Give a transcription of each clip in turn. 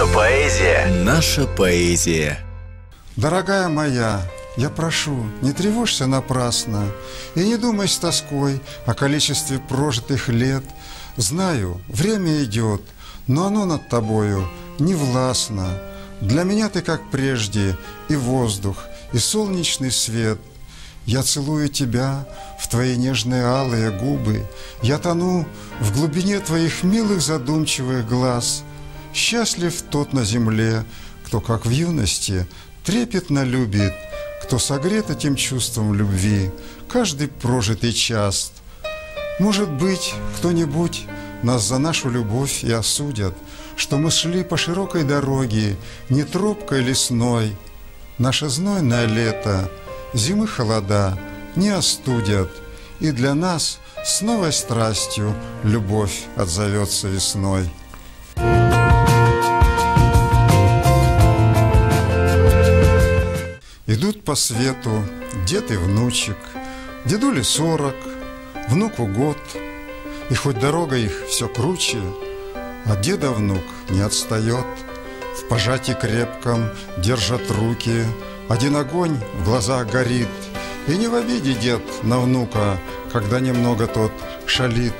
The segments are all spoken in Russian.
Наша поэзия. Наша поэзия. Дорогая моя, я прошу, не тревожься напрасно и не думай с тоской о количестве прожитых лет. Знаю, время идет, но оно над тобою не властно. Для меня ты как прежде и воздух, и солнечный свет. Я целую тебя в твои нежные алые губы, я тону в глубине твоих милых задумчивых глаз. Счастлив тот на земле, кто, как в юности, трепетно любит, кто согрет этим чувством любви каждый прожитый час. Может быть, кто-нибудь нас за нашу любовь и осудят, что мы шли по широкой дороге, не тропкой лесной. Наше знойное лето зимы холода не остудят, и для нас с новой страстью любовь отзовется весной. Идут по свету дед и внучек, дедуле 40, внуку год, и хоть дорога их все круче, от деда внук не отстает. В пожатии крепком держат руки, один огонь в глазах горит, и не в обиде дед на внука, когда немного тот шалит.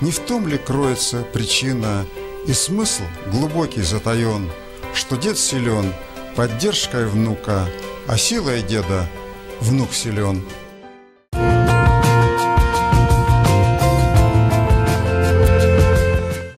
Не в том ли кроется причина и смысл глубокий затаен, что дед силен поддержкой внука, а силой деда внук силен.